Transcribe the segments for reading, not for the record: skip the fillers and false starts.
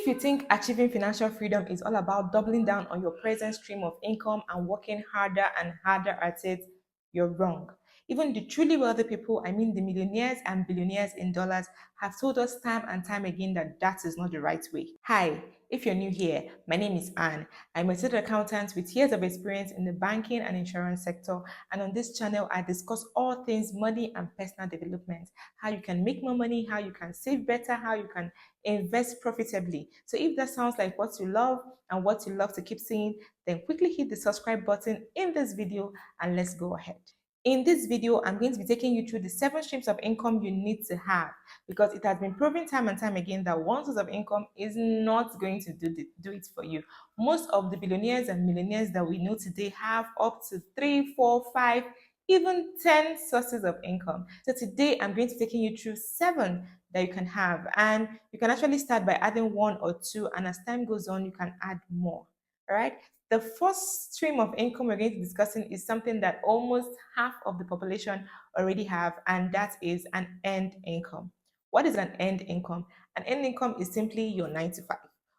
If you think achieving financial freedom is all about doubling down on your present stream of income and working harder and harder at it, you're wrong. Even the truly wealthy people, I mean the millionaires and billionaires in dollars, have told us time and time again that that is not the right way. Hi, if you're new here, my name is Anne. I'm a chartered accountant with years of experience in the banking and insurance sector. And on this channel, I discuss all things money and personal development, how you can make more money, how you can save better, how you can invest profitably. So if that sounds like what you love and what you love to keep seeing, then quickly hit the subscribe button in this video and let's go ahead. In this video, I'm going to be taking you through the 7 streams of income you need to have, because it has been proven time and time again that one source of income is not going to do it for you. Most of the billionaires and millionaires that we know today have up to 3, 4, 5, even 10 sources of income. So today I'm going to be taking you through 7 that you can have, and you can actually start by adding 1 or 2, and as time goes on you can add more. All right. The first stream of income we're going to be discussing is something that almost half of the population already have, and that is an earned income. What is an earned income? An earned income is simply your 9 to 5,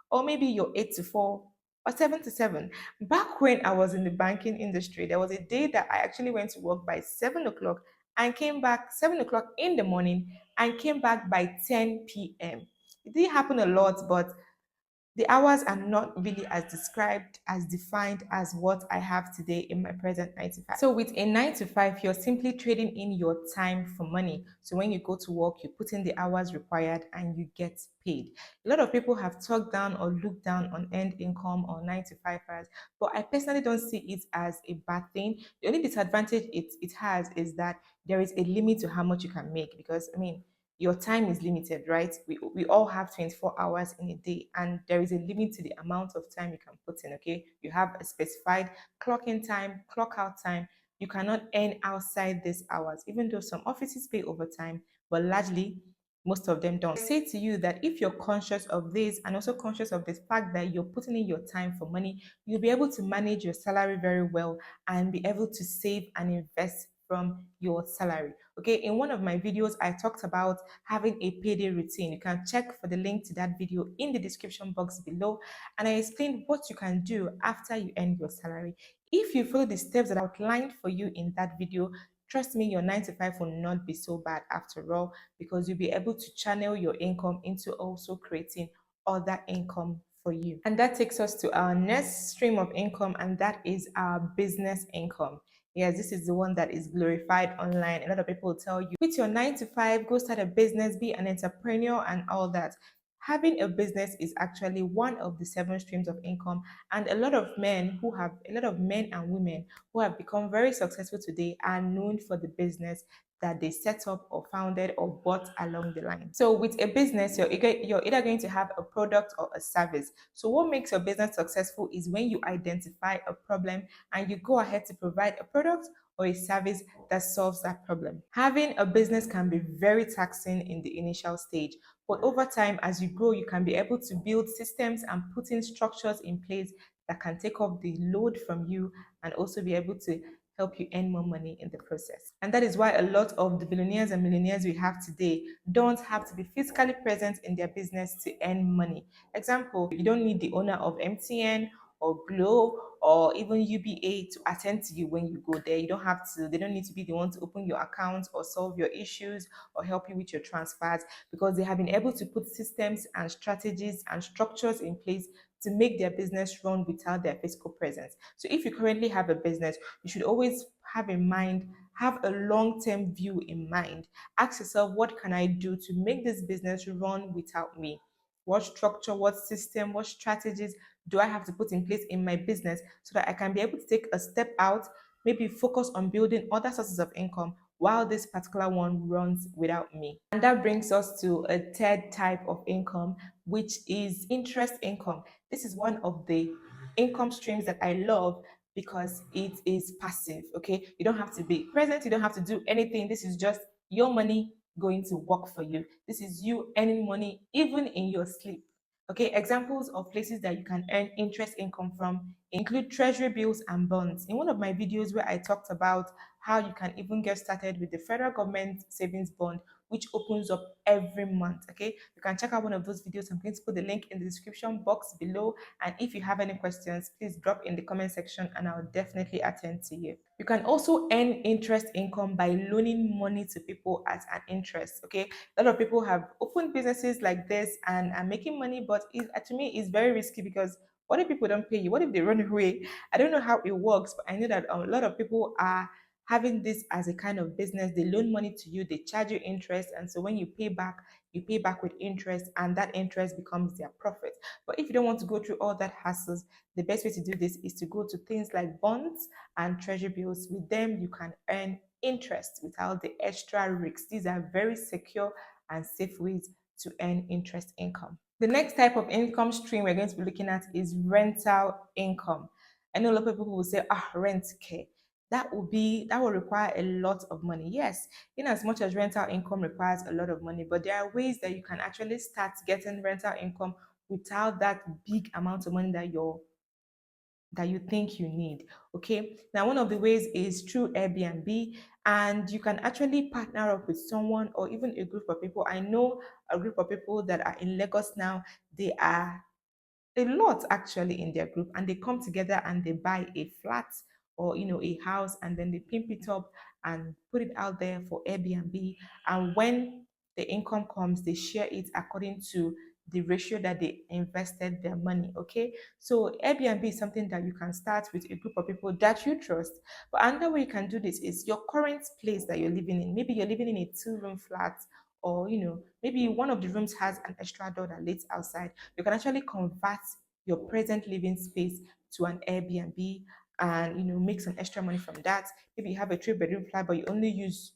or maybe your 8 to 4, or 7 to 7. Back when I was in the banking industry, there was a day that I actually went to work by 7 o'clock and came back 7 o'clock in the morning and came back by 10 p.m. It didn't happen a lot, but the hours are not really as described, as defined as what I have today in my present 9 to 5. So with a 9 to 5, you're simply trading in your time for money. So when you go to work, you put in the hours required and you get paid. A lot of people have talked down or looked down on earned income or 9 to 5 hours, but I personally don't see it as a bad thing. The only disadvantage it has is that there is a limit to how much you can make, because I mean, your time is limited, right? We all have 24 hours in a day, and there is a limit to the amount of time you can put in, okay? You have a specified clock in time, clock out time. You cannot earn outside these hours, even though some offices pay overtime, but largely, most of them don't. I say to you that if you're conscious of this and also conscious of the fact that you're putting in your time for money, you'll be able to manage your salary very well and be able to save and invest from your salary. Okay, in one of my videos, I talked about having a payday routine. You can check for the link to that video in the description box below. And I explained what you can do after you earn your salary. If you follow the steps that I outlined for you in that video, trust me, your 9 to 5 will not be so bad after all, because you'll be able to channel your income into also creating other income for you. And that takes us to our next stream of income, and that is our business income. Yes, this is the one that is glorified online. A lot of people will tell you, quit your 9 to 5, go start a business, be an entrepreneur, and all that. Having a business is actually one of the 7 streams of income, and a lot of men and women who have become very successful today are known for the business that they set up or founded or bought along the line. So with a business, you're either going to have a product or a service. So what makes your business successful is when you identify a problem and you go ahead to provide a product or a service that solves that problem. Having a business can be very taxing in the initial stage, but over time, as you grow, you can be able to build systems and put in structures in place that can take off the load from you and also be able to help you earn more money in the process. And that is why a lot of the billionaires and millionaires we have today don't have to be physically present in their business to earn money. Example, you don't need the owner of MTN or Glow or even UBA to attend to you when you go there. They don't need to be the one to open your account or solve your issues or help you with your transfers, because they have been able to put systems and strategies and structures in place to make their business run without their physical presence. So if you currently have a business, you should always have a long-term view in mind. Ask yourself, what can I do to make this business run without me? What structure, what system, what strategies do I have to put in place in my business so that I can be able to take a step out, maybe focus on building other sources of income while this particular one runs without me? And that brings us to a third type of income, which is interest income. This is one of the income streams that I love because it is passive. Okay, you don't have to be present, you don't have to do anything. This is just your money going to work for you. This is you earning money even in your sleep. Okay, examples of places that you can earn interest income from include treasury bills and bonds. In one of my videos where I talked about how you can even get started with the federal government savings bond, which opens up every month. Okay, you can check out one of those videos. I'm going to put the link in the description box below. And if you have any questions, please drop in the comment section and I'll definitely attend to you. You can also earn interest income by loaning money to people at an interest. Okay, a lot of people have opened businesses like this and are making money, but to me, it's very risky because what if people don't pay you? What if they run away? I don't know how it works, but I know that a lot of people are having this as a kind of business. They loan money to you, they charge you interest, and so when you pay back with interest, and that interest becomes their profit. But if you don't want to go through all that hassles, the best way to do this is to go to things like bonds and treasury bills. With them, you can earn interest without the extra risks. These are very secure and safe ways to earn interest income. The next type of income stream we're going to be looking at is rental income. I know a lot of people will say, rent care. That will require a lot of money. Yes, in as much as rental income requires a lot of money, but there are ways that you can actually start getting rental income without that big amount of money that you think you need. Okay. Now, one of the ways is through Airbnb, and you can actually partner up with someone or even a group of people. I know a group of people that are in Lagos now. They are a lot actually in their group, and they come together and they buy a flat or a house, and then they pimp it up and put it out there for Airbnb. And when the income comes, they share it according to the ratio that they invested their money. Okay, so Airbnb is something that you can start with a group of people that you trust. But another way you can do this is your current place that you're living in. Maybe you're living in a two-room flat, or maybe one of the rooms has an extra door that leads outside. You can actually convert your present living space to an Airbnb, and make some extra money from that. Maybe you have a three-bedroom flat, but you only use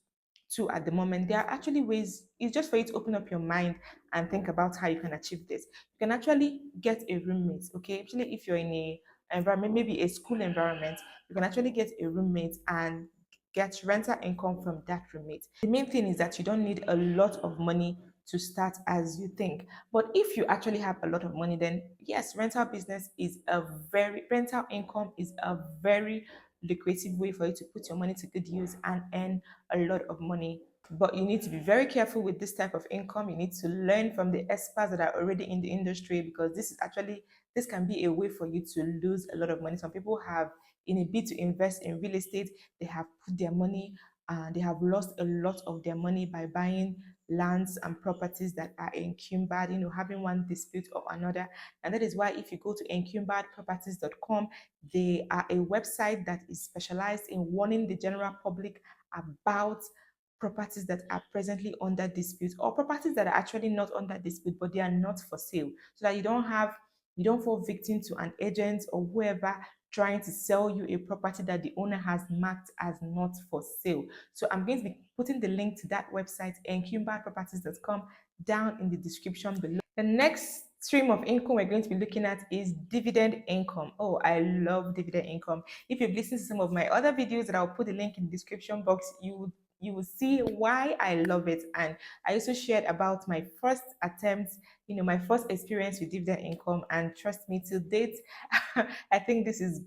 two at the moment. There are actually ways. It's just for you to open up your mind and think about how you can achieve this. You can actually get a roommate. Okay, actually, if you're in a environment, maybe a school environment, you can actually get a roommate and get rental income from that roommate. The main thing is that you don't need a lot of money to start as you think. But if you actually have a lot of money, then yes, rental income is a very lucrative way for you to put your money to good use and earn a lot of money. But you need to be very careful with this type of income. You need to learn from the experts that are already in the industry, because this can be a way for you to lose a lot of money. Some people have, in a bid to invest in real estate, they have put their money and they have lost a lot of their money by buying lands and properties that are encumbered, having one dispute or another. And that is why if you go to encumberdproperties.com, they are a website that is specialized in warning the general public about properties that are presently under dispute, or properties that are actually not under dispute but they are not for sale, so that you don't fall victim to an agent or whoever trying to sell you a property that the owner has marked as not for sale. So I'm going to be putting the link to that website, encumberdproperties.com, down in the description below. The next stream of income we're going to be looking at is dividend income. Oh, I love dividend income. If you've listened to some of my other videos that I'll put the link in the description box, you will see why I love it. And I also shared about my first attempt, my first experience with dividend income. And trust me, to date, I think this is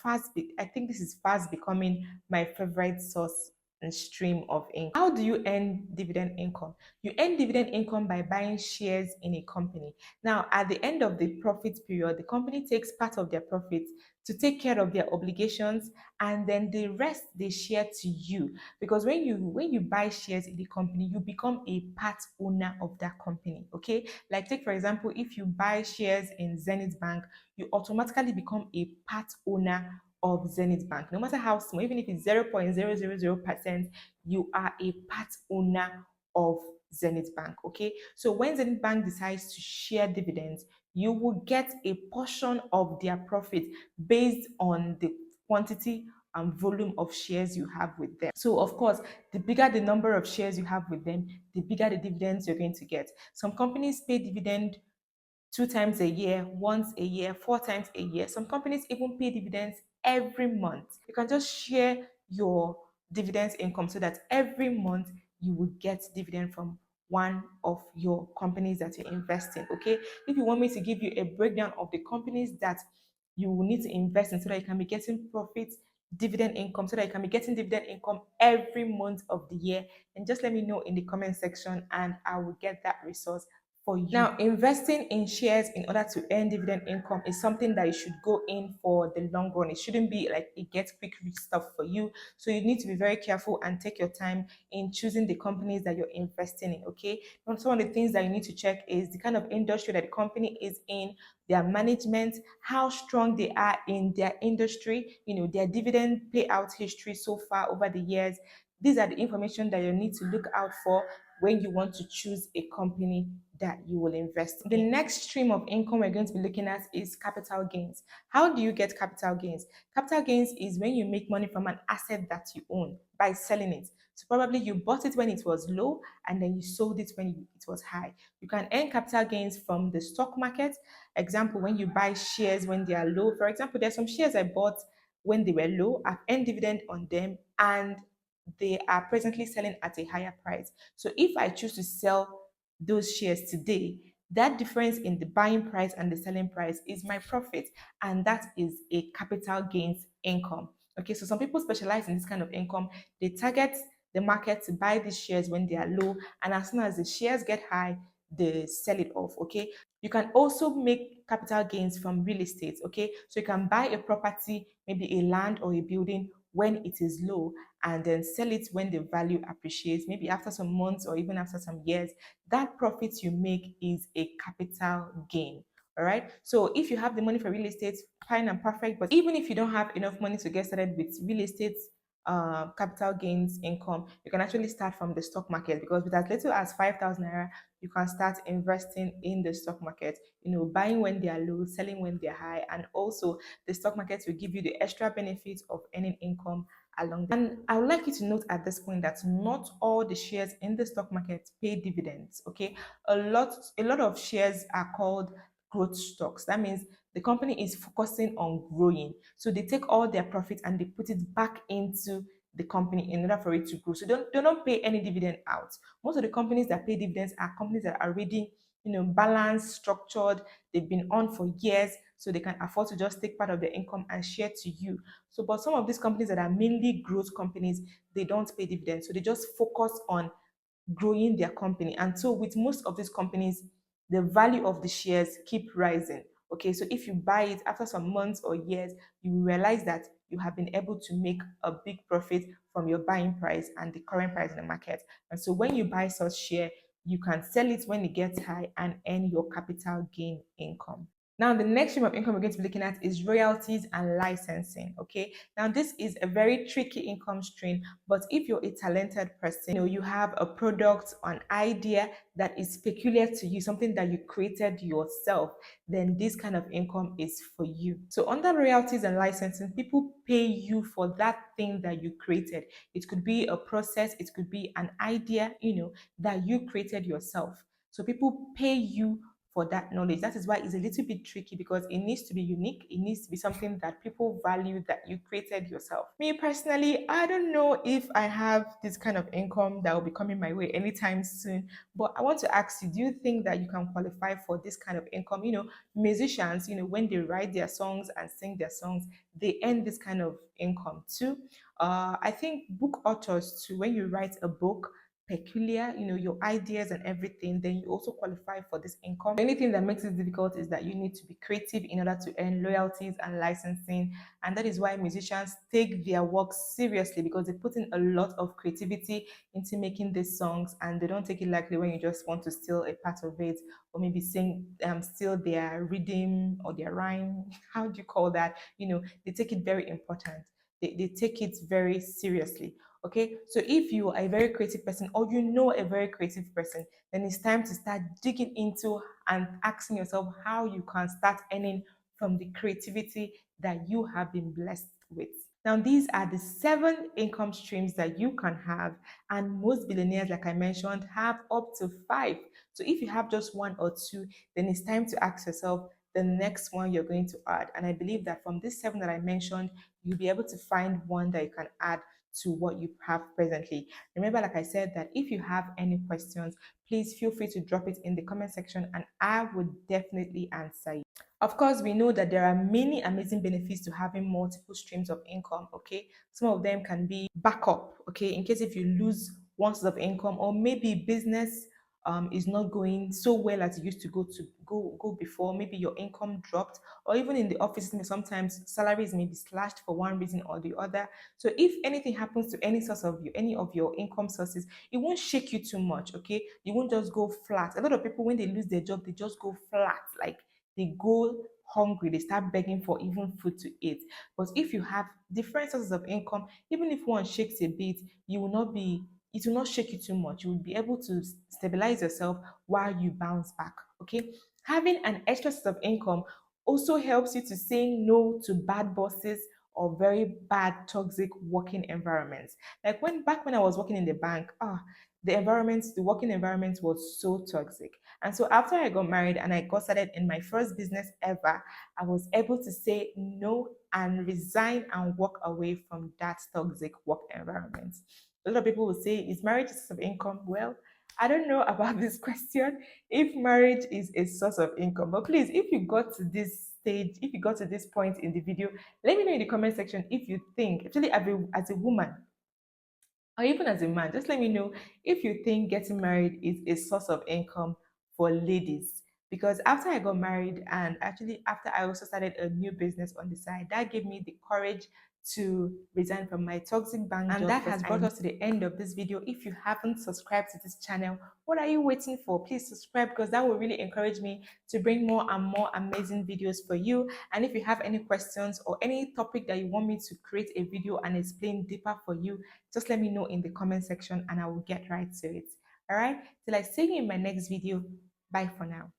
fast becoming my favorite source and stream of income. How do you earn dividend income? You earn dividend income by buying shares in a company. Now, at the end of the profit period, the company takes part of their profits to take care of their obligations, and then the rest they share to you. Because when you buy shares in the company, you become a part owner of that company. Okay, like take for example, if you buy shares in Zenith Bank, you automatically become a part owner of Zenith Bank. No matter how small, even if it's 0.000%, you are a part owner of Zenith Bank. Okay, so when Zenith Bank decides to share dividends, you will get a portion of their profit based on the quantity and volume of shares you have with them. So, of course, the bigger the number of shares you have with them, the bigger the dividends you're going to get. Some companies pay dividend two times a year, once a year, four times a year. Some companies even pay dividends every month. You can just share your dividends income so that every month you will get dividend from one of your companies that you invest in. Okay, if you want me to give you a breakdown of the companies that you will need to invest in so that you can be getting profits dividend income so that you can be getting dividend income every month of the year, and just let me know in the comment section and I will get that resource for you. Now, investing in shares in order to earn dividend income is something that you should go in for the long run. It shouldn't be like it gets quick rich stuff for you. So you need to be very careful and take your time in choosing the companies that you're investing in. Okay. And some of the things that you need to check is the kind of industry that the company is in, their management, how strong they are in their industry, their dividend payout history so far over the years. These are the information that you need to look out for when you want to choose a company that you will invest in. The next stream of income we're going to be looking at is capital gains. How do you get capital gains? Capital gains is when you make money from an asset that you own by selling it. So probably you bought it when it was low and then you sold it when it was high. You can earn capital gains from the stock market. Example, when you buy shares when they are low. For example, there's some shares I bought when they were low. I've earned dividend on them and they are presently selling at a higher price. So if I choose to sell those shares today, that difference in the buying price and the selling price is my profit, and that is a capital gains income. Okay, so some people specialize in this kind of income. They target the market to buy these shares when they are low, and as soon as the shares get high, they sell it off. Okay, you can also make capital gains from real estate. Okay, so you can buy a property, maybe a land or a building when it is low, and then sell it when the value appreciates, maybe after some months or even after some years. That profit you make is a capital gain. All right. So if you have the money for real estate, fine and perfect. But even if you don't have enough money to get started with real estate capital gains income, you can actually start from the stock market, because with as little as 5,000 naira, you can start investing in the stock market, buying when they are low, selling when they're high. And also, the stock market will give you the extra benefits of earning income along the. And I would like you to note at this point that not all the shares in the stock market pay dividends. Okay, a lot of shares are called growth stocks. That means the company is focusing on growing, so they take all their profits and they put it back into the company in order for it to grow. So they don't pay any dividend out. Most of the companies that pay dividends are companies that are already balanced, structured. They've been on for years, so they can afford to just take part of their income and share to you. So, but some of these companies that are mainly growth companies, they don't pay dividends. So they just focus on growing their company. And so with most of these companies, the value of the shares keep rising. Okay, so if you buy it after some months or years, you will realize that you have been able to make a big profit from your buying price and the current price in the market. And so when you buy such share, you can sell it when it gets high and earn your capital gain income. Now, the next stream of income we're going to be looking at is royalties and licensing. Okay. Now, this is a very tricky income stream, but if you're a talented person, you have a product, an idea that is peculiar to you, something that you created yourself, then this kind of income is for you. So, under royalties and licensing, people pay you for that thing that you created. It could be a process, it could be an idea, that you created yourself. So, people pay you for that knowledge. That is why it's a little bit tricky, because it needs to be unique. It needs to be something that people value, that you created yourself. Me personally, I don't know if I have this kind of income that will be coming my way anytime soon. But I want to ask you, do you think that you can qualify for this kind of income? Musicians, when they write their songs and sing their songs, they earn this kind of income too. I think book authors too, when you write a book, peculiar, your ideas and everything, then you also qualify for this income. The only thing that makes it difficult is that you need to be creative in order to earn royalties and licensing. And that is why musicians take their work seriously, because they put in a lot of creativity into making these songs, and they don't take it lightly when you just want to steal a part of it, or maybe steal their rhythm or their rhyme. How do you call that? They take it very important. They take it very seriously. Okay, so if you are a very creative person, or a very creative person, then it's time to start digging into and asking yourself how you can start earning from the creativity that you have been blessed with. Now, these are the 7 income streams that you can have, and most billionaires, like I mentioned, have up to 5. So if you have just 1 or 2, then it's time to ask yourself the next one you're going to add. And I believe that from these 7 that I mentioned, you'll be able to find one that you can add to what you have presently. Remember, like I said, that if you have any questions, please feel free to drop it in the comment section and I would definitely answer you. Of course, we know that there are many amazing benefits to having multiple streams of income, okay? Some of them can be backup, okay, in case if you lose one source of income, or maybe business is not going so well as it used to go before. Maybe your income dropped, or even in the office, sometimes salaries may be slashed for one reason or the other. So if anything happens to any source of you, any of your income sources, it won't shake you too much, okay? You won't just go flat. A lot of people, when they lose their job, they just go flat, like they go hungry, they start begging for even food to eat. But if you have different sources of income, even if one shakes a bit, you will not be it will not shake you too much. You will be able to stabilize yourself while you bounce back. Okay. Having an extra source of income also helps you to say no to bad bosses or very bad toxic working environments. Like when I was working in the bank, the working environment was so toxic. And so after I got married and I got started in my first business ever, I was able to say no and resign and walk away from that toxic work environment. A lot of people will say, is marriage a source of income? Well, I don't know about this question, if marriage is a source of income. But please, if you got to this stage, if you got to this point in the video, let me know in the comment section if you think, actually, as a woman, or even as a man, just let me know if you think getting married is a source of income for ladies. Because after I got married, and actually after I also started a new business on the side, that gave me the courage to resign from my toxic bank job. And that has brought us to the end of this video. If you haven't subscribed to this channel, what are you waiting for? Please subscribe, because that will really encourage me to bring more and more amazing videos for you. And if you have any questions or any topic that you want me to create a video and explain deeper for you, just let me know in the comment section and I will get right to it. All right, till I see you in my next video. Bye for now.